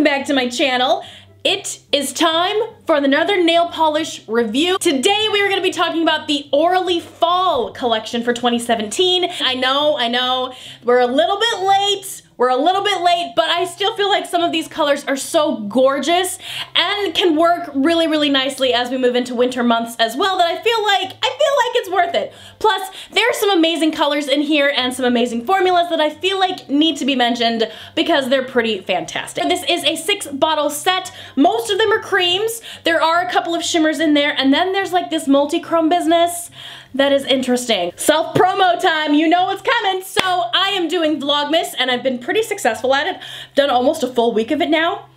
back to my channel. It is time for another nail polish review. Today we are going to be talking about the Orly Fall collection for 2017. I know, we're a little bit late. But I still feel like some of these colors are so gorgeous and can work really, really nicely as we move into winter months as well, that I feel like it's worth it. Plus, there are some amazing colors in here and some amazing formulas that I feel like need to be mentioned because they're pretty fantastic. This is a 6-bottle set. Most of them are creams. There are a couple of shimmers in there, and then there's like this multi-chrome business that is interesting. Self-promo time, you know what's coming. So I am doing Vlogmas and I've been pretty successful at it. Done almost a full week of it now.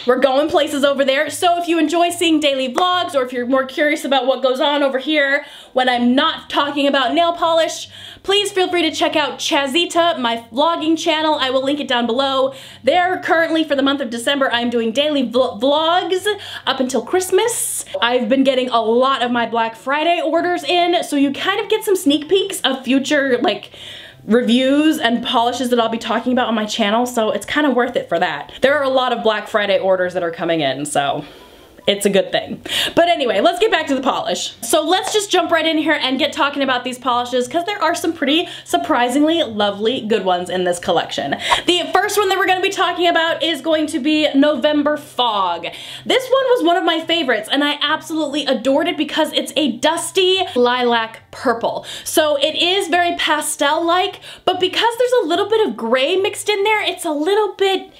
We're going places over there. So if you enjoy seeing daily vlogs, or if you're more curious about what goes on over here when I'm not talking about nail polish, please feel free to check out Chazita, my vlogging channel. I will link it down below. There currently for the month of December, I'm doing daily vlogs up until Christmas. I've been getting a lot of my Black Friday orders in, so you kind of get some sneak peeks of future like reviews and polishes that I'll be talking about on my channel, so it's kind of worth it for that. There are a lot of Black Friday orders that are coming in, so it's a good thing. But anyway, let's get back to the polish. So let's just jump right in here and get talking about these polishes, because there are some pretty surprisingly lovely good ones in this collection. The first one that we're going to be talking about is going to be November Fog. This one was one of my favorites and I absolutely adored it because it's a dusty lilac purple. So it is very pastel-like, but because there's a little bit of gray mixed in there, it's a little bit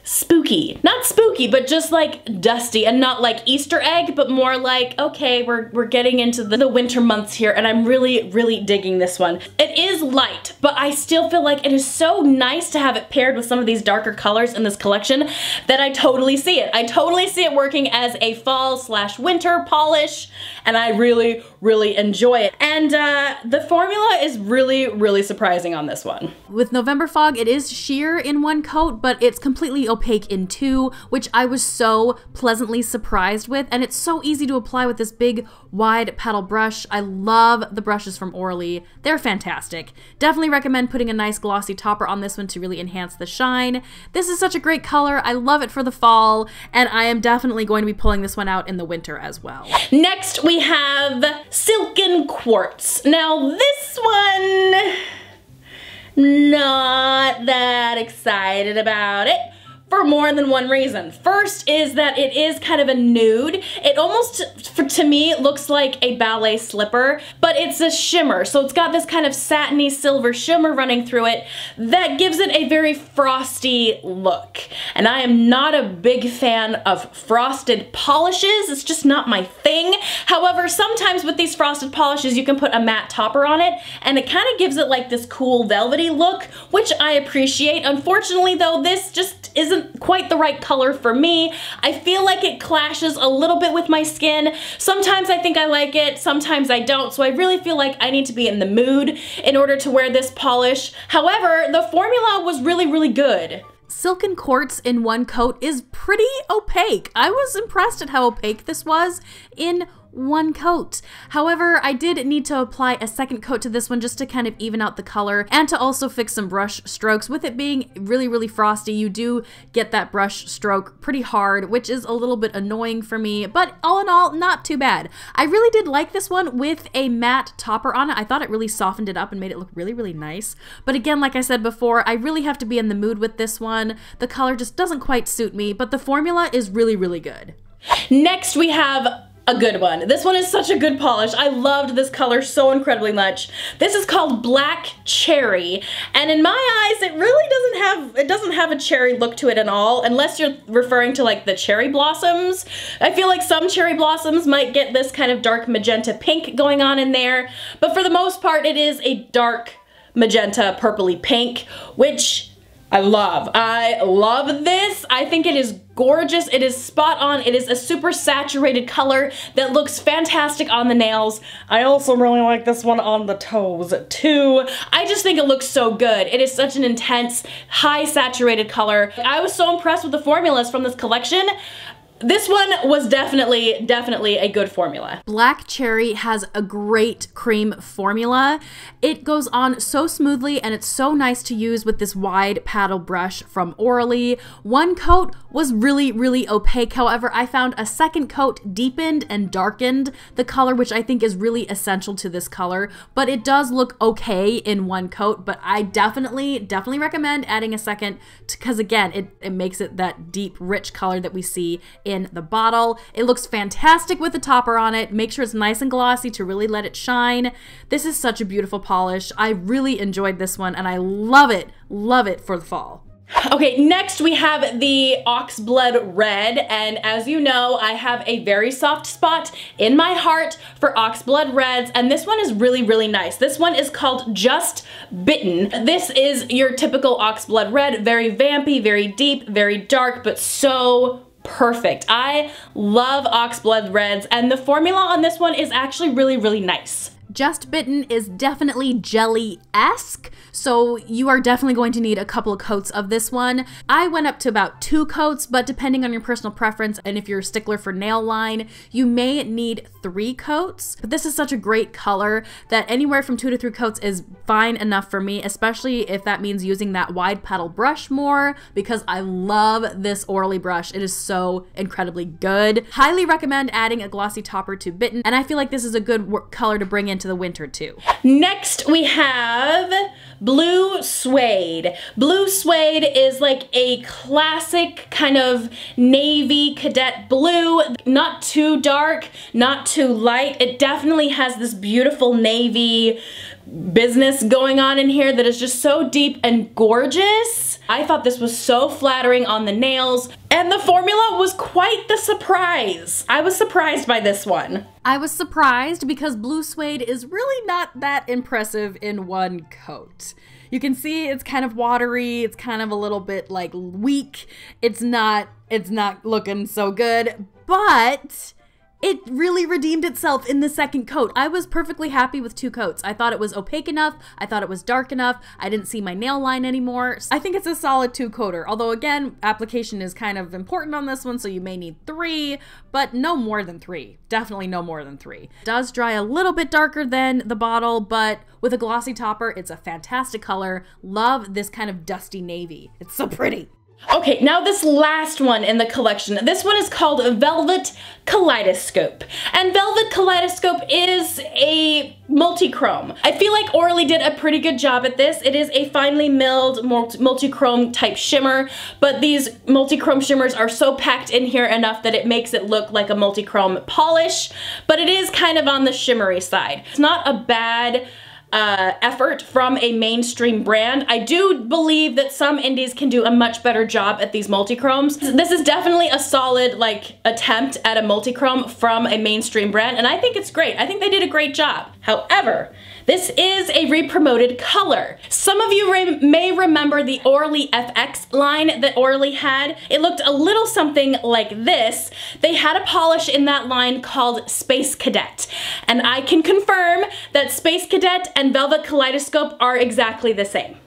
spooky. Not spooky, but just like dusty, and not like Easter egg, but more like, okay, we're getting into the winter months here, and I'm really, really digging this one. It is light, but I still feel like it is so nice to have it paired with some of these darker colors in this collection that I totally see it. I totally see it working as a fall/winter polish, and I really, really enjoy it. And the formula is really, really surprising on this one. With November Fog, it is sheer in one coat, but it's completely opaque in two, which I was so pleasantly surprised with, and it's so easy to apply with this big wide paddle brush. I love the brushes from Orly. They're fantastic. Definitely recommend putting a nice glossy topper on this one to really enhance the shine. This is such a great color. I love it for the fall, and I am definitely going to be pulling this one out in the winter as well. Next we have Silken Quartz. Now this one, not that excited about it, for more than one reason. First is that it is kind of a nude. It almost, to me, looks like a ballet slipper, but it's a shimmer. So it's got this kind of satiny silver shimmer running through it that gives it a very frosty look. And I am not a big fan of frosted polishes. It's just not my thing. However, sometimes with these frosted polishes, you can put a matte topper on it, and it kind of gives it like this cool velvety look, which I appreciate. Unfortunately though, this just isn't quite the right color for me. I feel like it clashes a little bit with my skin. Sometimes I think I like it, sometimes I don't, so I really feel like I need to be in the mood in order to wear this polish. However, the formula was really, really good. Silken Quartz in one coat is pretty opaque. I was impressed at how opaque this was in one coat. However, I did need to apply a second coat to this one just to kind of even out the color and to also fix some brush strokes. With it being really, really frosty, you do get that brush stroke pretty hard, which is a little bit annoying for me, but all in all, not too bad. I really did like this one with a matte topper on it. I thought it really softened it up and made it look really, really nice. But again, like I said before, I really have to be in the mood with this one. The color just doesn't quite suit me, but the formula is really, really good. Next we have a good one. This one is such a good polish. I loved this color so incredibly much. This is called Black Cherry, and in my eyes, it really doesn't have a cherry look to it at all, unless you're referring to like the cherry blossoms. I feel like some cherry blossoms might get this kind of dark magenta pink going on in there, but for the most part, it is a dark magenta purpley pink, which I love. I love this. I think it is gorgeous. It is spot on. It is a super saturated color that looks fantastic on the nails. I also really like this one on the toes too. I just think it looks so good. It is such an intense, high saturated color. I was so impressed with the formulas from this collection. this one was definitely a good formula. Black Cherry has a great cream formula. It goes on so smoothly and it's so nice to use with this wide paddle brush from Orly. One coat was really opaque. However, I found a second coat deepened and darkened the color, which I think is really essential to this color, but it does look okay in one coat. But I definitely recommend adding a second because again, it makes it that deep, rich color that we see in the bottle. It looks fantastic with the topper on it. Make sure it's nice and glossy to really let it shine. This is such a beautiful polish. I really enjoyed this one and I love it for the fall. Okay, next we have the Oxblood Red, and as you know, I have a very soft spot in my heart for Oxblood Reds, and this one is really nice. This one is called Just Bitten. This is your typical Oxblood Red, very vampy, very deep, very dark, but so perfect. I love Oxblood Reds, and the formula on this one is actually really nice. Just Bitten is definitely jelly-esque, so you are definitely going to need a couple of coats of this one. I went up to about 2 coats, but depending on your personal preference and if you're a stickler for nail line, you may need 3 coats. But this is such a great color that anywhere from 2 to 3 coats is fine enough for me, especially if that means using that wide paddle brush more, because I love this Orly brush. It is so incredibly good. Highly recommend adding a glossy topper to Bitten, and I feel like this is a good color to bring into the winter too. Next we have Blue Suede. Blue Suede is like a classic kind of navy cadet blue, not too dark, not too light. It definitely has this beautiful navy business going on in here that is just so deep and gorgeous. I thought this was so flattering on the nails, and the formula was quite the surprise. I was surprised by this one. I was surprised because Blue Suede is really not that impressive in one coat. You can see it's kind of watery, it's kind of a little bit like weak. It's not looking so good, but it really redeemed itself in the second coat. I was perfectly happy with 2 coats. I thought it was opaque enough. I thought it was dark enough. I didn't see my nail line anymore. I think it's a solid 2-coater. Although again, application is kind of important on this one, so you may need 3, but no more than 3. Definitely no more than 3. It does dry a little bit darker than the bottle, but with a glossy topper, it's a fantastic color. Love this kind of dusty navy. It's so pretty. Okay, now this last one in the collection. This one is called Velvet Kaleidoscope. And Velvet Kaleidoscope is a multi-chrome. I feel like Orly did a pretty good job at this. It is a finely milled multi-chrome type shimmer, but these multi-chrome shimmers are so packed in here enough that it makes it look like a multi-chrome polish, but it is kind of on the shimmery side. It's not a bad effort from a mainstream brand. I do believe that some indies can do a much better job at these multi-chromes. This is definitely a solid like attempt at a multi-chrome from a mainstream brand, and I think it's great. I think they did a great job. However, this is a re-promoted color. Some of you may remember the Orly FX line that Orly had. It looked a little something like this. They had a polish in that line called Space Cadet, and I can confirm that Space Cadet and Velvet Kaleidoscope are exactly the same.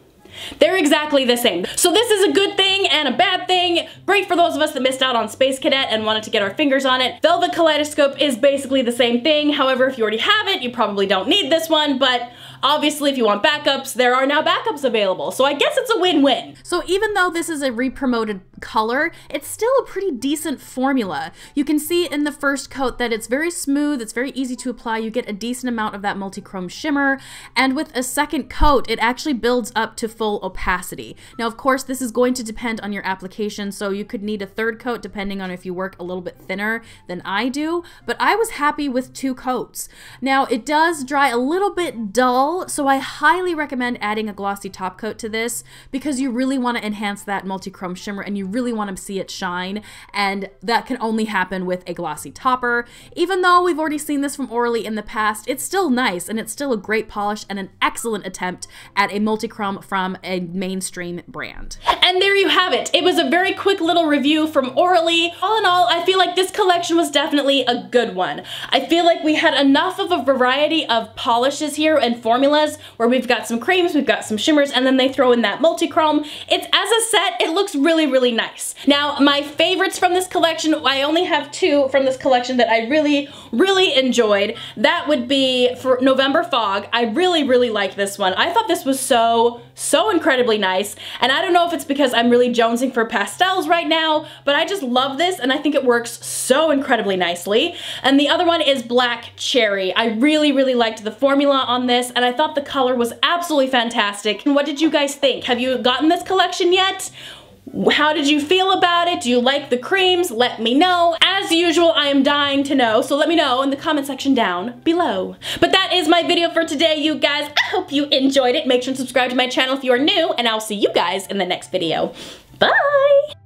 They're exactly the same. So this is a good thing and a bad thing. Great for those of us that missed out on Space Cadet and wanted to get our fingers on it. Velvet Kaleidoscope is basically the same thing. However, if you already have it, you probably don't need this one, but obviously if you want backups, there are now backups available. So I guess it's a win-win. So even though this is a re-promoted color, it's still a pretty decent formula. You can see in the first coat that it's very smooth, it's very easy to apply, you get a decent amount of that multi-chrome shimmer, and with a second coat, it actually builds up to full opacity. Now, of course, this is going to depend on your application, so you could need a third coat depending on if you work a little bit thinner than I do, but I was happy with 2 coats. Now, it does dry a little bit dull, so I highly recommend adding a glossy top coat to this because you really want to enhance that multi-chrome shimmer and you really want to see it shine, and that can only happen with a glossy topper. Even though we've already seen this from Orly in the past, it's still nice and it's still a great polish and an excellent attempt at a multi-chrome from from a mainstream brand. And there you have it. It was a very quick little review from Orly. All in all, I feel like this collection was definitely a good one. I feel like we had enough of a variety of polishes here and formulas where we've got some creams, we've got some shimmers, and then they throw in that multi-chrome. It's as a set, it looks really, really nice. Now, my favorites from this collection, I only have two from this collection that I really, really enjoyed. That would be for November Fog. I really, really liked this one. I thought this was so incredibly nice, and I don't know if it's because I'm really jonesing for pastels right now, but I just love this and I think it works so incredibly nicely. And the other one is Black Cherry. I really, really liked the formula on this and I thought the color was absolutely fantastic. And what did you guys think? Have you gotten this collection yet? How did you feel about it? Do you like the creams? Let me know. As usual, I am dying to know, so let me know in the comment section down below. But that is my video for today, you guys. I hope you enjoyed it. Make sure to subscribe to my channel if you are new, and I'll see you guys in the next video. Bye!